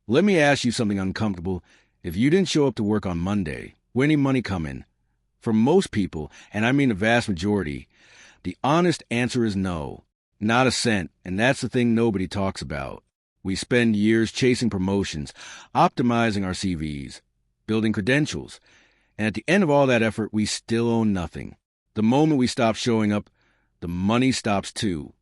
Let me ask you something uncomfortable. If you didn't show up to work on Monday, will any money come in? For most people, and I mean the vast majority, the honest answer is no. Not a cent, and that's the thing nobody talks about. We spend years chasing promotions, optimizing our CVs, building credentials, and at the end of all that effort, we still own nothing. The moment we stop showing up, the money stops too.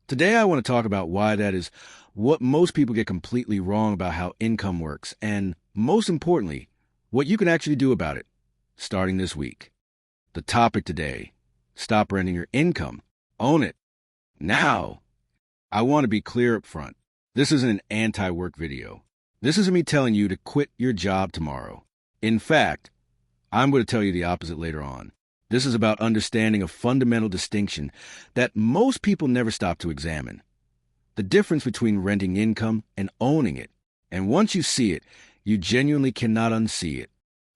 Today I want to talk about why that is, what most people get completely wrong about how income works, and most importantly, what you can actually do about it, starting this week. The topic today: stop renting your income. Own it. Now. I want to be clear up front. This isn't an anti-work video. This isn't me telling you to quit your job tomorrow. In fact, I'm going to tell you the opposite later on. This is about understanding a fundamental distinction that most people never stop to examine. The difference between renting income and owning it. And once you see it, you genuinely cannot unsee it.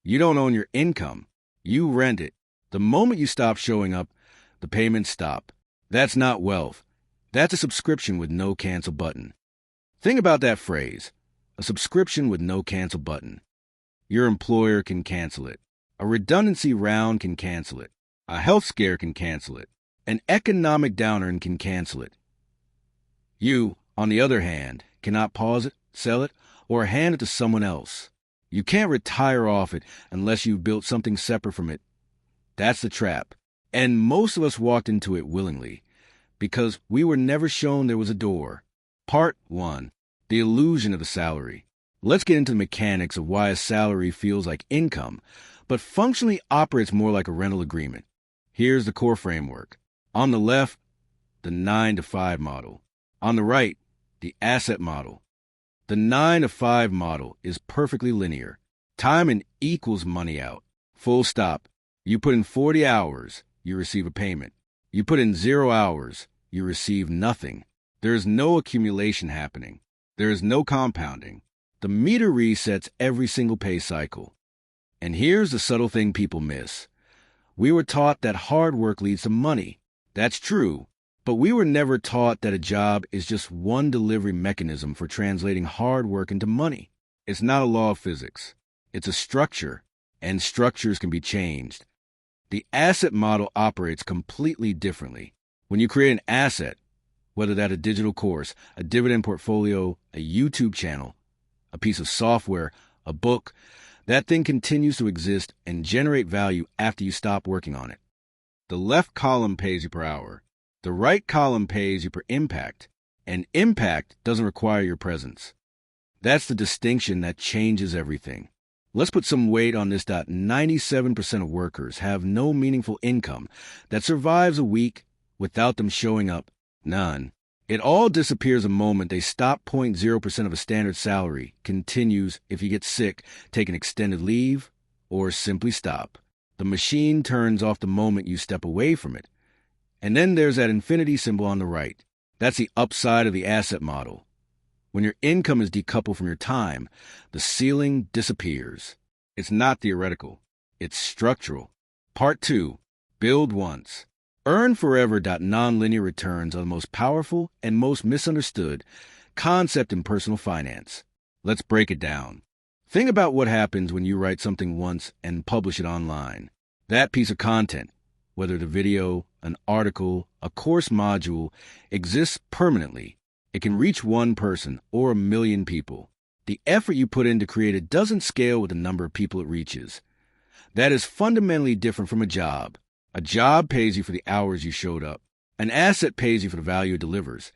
You don't own your income. You rent it. The moment you stop showing up, the payments stop. That's not wealth. That's a subscription with no cancel button. Think about that phrase, a subscription with no cancel button. Your employer can cancel it. A redundancy round can cancel it. A health scare can cancel it. An economic downturn can cancel it. You, on the other hand, cannot pause it, sell it, or hand it to someone else. You can't retire off it unless you've built something separate from it. That's the trap. And most of us walked into it willingly, because we were never shown there was a door. Part 1. The illusion of the salary. Let's get into the mechanics of why a salary feels like income, but functionally operates more like a rental agreement. Here's the core framework. On the left, the 9-to-5 model. On the right, the asset model. The 9-to-5 model is perfectly linear. Time in equals money out. Full stop. You put in 40 hours, you receive a payment. You put in 0 hours, you receive nothing. There is no accumulation happening. There is no compounding. The meter resets every single pay cycle. And here's the subtle thing people miss. We were taught that hard work leads to money. That's true. But we were never taught that a job is just one delivery mechanism for translating hard work into money. It's not a law of physics. It's a structure, and structures can be changed. The asset model operates completely differently. When you create an asset, whether that's a digital course, a dividend portfolio, a YouTube channel, a piece of software, a book, that thing continues to exist and generate value after you stop working on it. The left column pays you per hour. The right column pays you per impact. And impact doesn't require your presence. That's the distinction that changes everything. Let's put some weight on this. 97% of workers have no meaningful income that survives a week without them showing up. None. It all disappears the moment they stop. 0.0% of a standard salary continues if you get sick, take an extended leave, or simply stop. The machine turns off the moment you step away from it. And then there's that infinity symbol on the right. That's the upside of the asset model. When your income is decoupled from your time, the ceiling disappears. It's not theoretical. It's structural. Part 2. Build once. Earn forever. Nonlinear returns are the most powerful and most misunderstood concept in personal finance. Let's break it down. Think about what happens when you write something once and publish it online. That piece of content, whether the video, an article, a course module, exists permanently. It can reach one person or 1 million people. The effort you put in to create it doesn't scale with the number of people it reaches. That is fundamentally different from a job. A job pays you for the hours you showed up. An asset pays you for the value it delivers.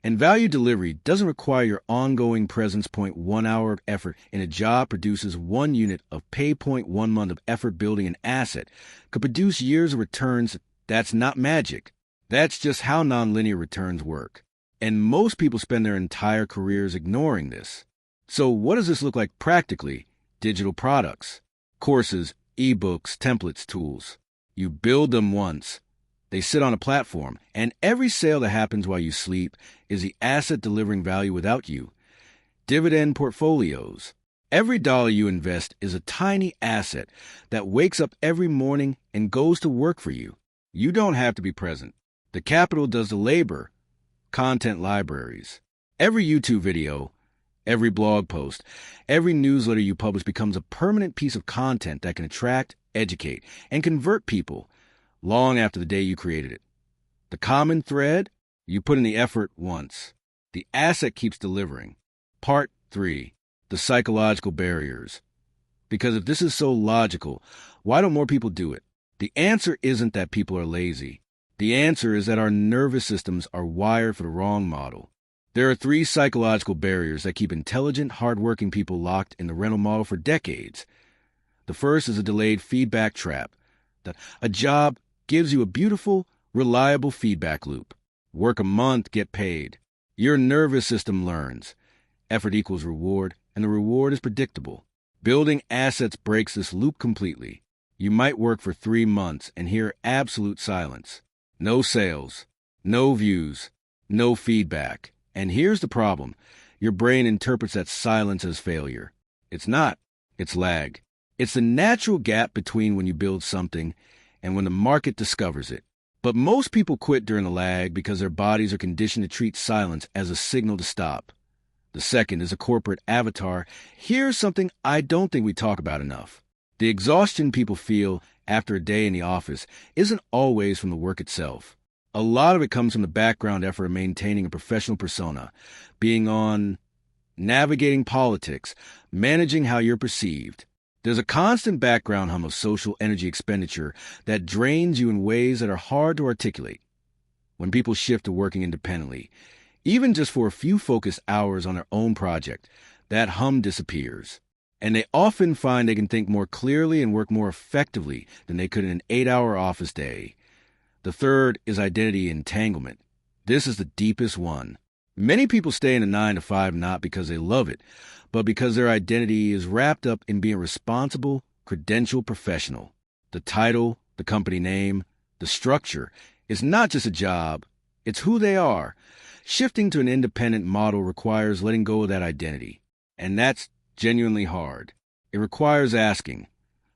And value delivery doesn't require your ongoing presence. 1 hour of effort in a job produces 1 unit of pay. 1 month of effort building an asset could produce years of returns. That's not magic. That's just how nonlinear returns work. And most people spend their entire careers ignoring this. So what does this look like practically? Digital products, courses, ebooks, templates, tools. You build them once. They sit on a platform, and every sale that happens while you sleep is the asset delivering value without you. Dividend portfolios. Every dollar you invest is a tiny asset that wakes up every morning and goes to work for you. You don't have to be present. The capital does the labor. Content libraries. Every YouTube video, Every blog post, every newsletter you publish becomes a permanent piece of content that can attract, educate, and convert people long after the day you created it. The common thread? You put in the effort once. The asset keeps delivering. Part 3. The psychological barriers. Because if this is so logical, why don't more people do it? The answer isn't that people are lazy. The answer is that our nervous systems are wired for the wrong model. There are 3 psychological barriers that keep intelligent, hardworking people locked in the rental model for decades. The first is a delayed feedback trap. That a job gives you a beautiful, reliable feedback loop. Work a month, get paid. Your nervous system learns. Effort equals reward, and the reward is predictable. Building assets breaks this loop completely. You might work for 3 months and hear absolute silence. No sales, no views, no feedback. And here's the problem. Your brain interprets that silence as failure. It's not. It's lag. It's the natural gap between when you build something and when the market discovers it. But most people quit during the lag because their bodies are conditioned to treat silence as a signal to stop. The second is a corporate avatar. Here's something I don't think we talk about enough. The exhaustion people feel after a day in the office isn't always from the work itself. A lot of it comes from the background effort of maintaining a professional persona, being on, navigating politics, managing how you're perceived. There's a constant background hum of social energy expenditure that drains you in ways that are hard to articulate. When people shift to working independently, even just for a few focused hours on their own project, that hum disappears. And they often find they can think more clearly and work more effectively than they could in an 8-hour office day. The third is identity entanglement. This is the deepest one. Many people stay in a 9-to-5 not because they love it, but because their identity is wrapped up in being responsible, credentialed professional. The title, the company name, the structure is not just a job, it's who they are. Shifting to an independent model requires letting go of that identity, and that's genuinely hard. It requires asking,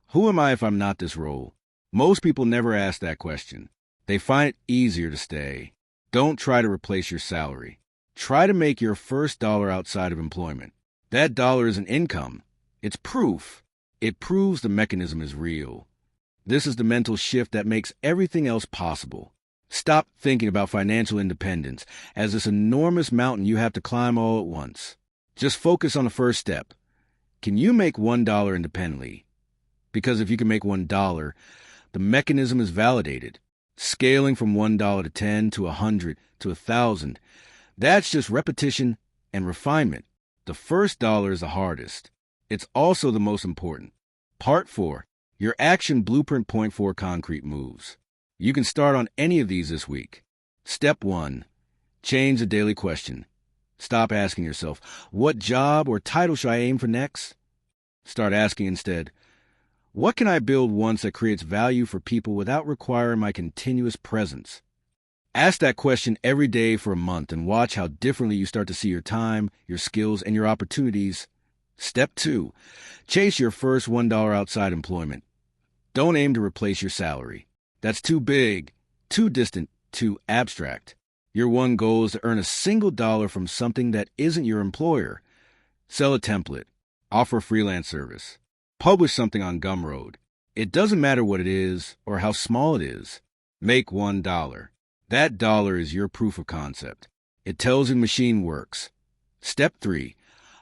who am I if I'm not this role? Most people never ask that question. They find it easier to stay. Don't try to replace your salary. Try to make your first dollar outside of employment. That dollar is an income. It's proof. It proves the mechanism is real. This is the mental shift that makes everything else possible. Stop thinking about financial independence as this enormous mountain you have to climb all at once. Just focus on the first step. Can you make $1 independently? Because if you can make $1, the mechanism is validated. Scaling from $1 to 10 to 100 to 1,000, that's just repetition and refinement. The first dollar is the hardest. It's also the most important. Part 4. Your action blueprint. Point 4. Concrete moves. You can start on any of these this week. Step 1. Change the daily question. Stop asking yourself, what job or title should I aim for next? Start asking instead, what can I build once that creates value for people without requiring my continuous presence? Ask that question every day for a month and watch how differently you start to see your time, your skills, and your opportunities. Step 2. Chase your first $1 outside employment. Don't aim to replace your salary. That's too big, too distant, too abstract. Your one goal is to earn a single dollar from something that isn't your employer. Sell a template. Offer a freelance service. Publish something on Gumroad. It doesn't matter what it is or how small it is. Make $1. That dollar is your proof of concept. It tells you the machine works. Step 3.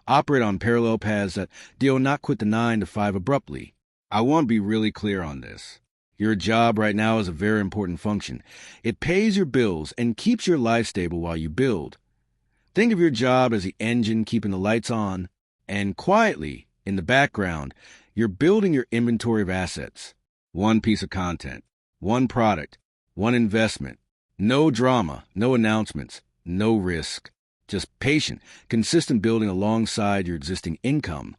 Operate on parallel paths that do not quit the 9-to-5 abruptly. I want to be really clear on this. Your job right now is a very important function. It pays your bills and keeps your life stable while you build. Think of your job as the engine keeping the lights on, and quietly, in the background, you're building your inventory of assets. One piece of content, one product, one investment. No drama, no announcements, no risk. Just patient, consistent building alongside your existing income.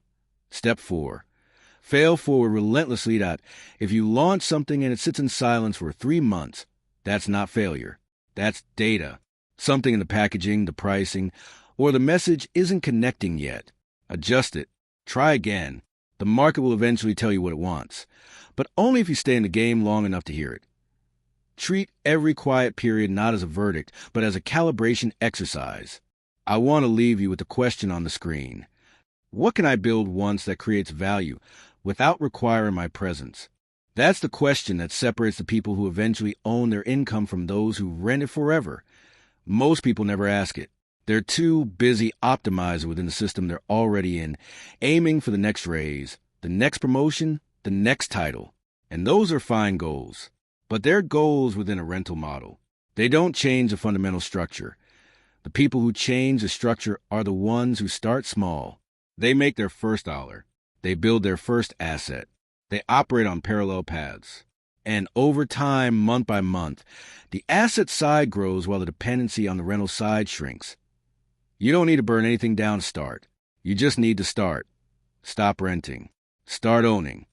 Step 4. Fail forward relentlessly. That if you launch something and it sits in silence for 3 months, that's not failure. That's data. Something in the packaging, the pricing, or the message isn't connecting yet. Adjust it. Try again. The market will eventually tell you what it wants, but only if you stay in the game long enough to hear it. Treat every quiet period not as a verdict, but as a calibration exercise. I want to leave you with the question on the screen. What can I build once that creates value without requiring my presence? That's the question that separates the people who eventually own their income from those who rent it forever. Most people never ask it. They're too busy optimizing within the system they're already in, aiming for the next raise, the next promotion, the next title. And those are fine goals. But they're goals within a rental model. They don't change the fundamental structure. The people who change the structure are the ones who start small. They make their first dollar. They build their first asset. They operate on parallel paths. And over time, month by month, the asset side grows while the dependency on the rental side shrinks. You don't need to burn anything down to start. You just need to start. Stop renting. Start owning.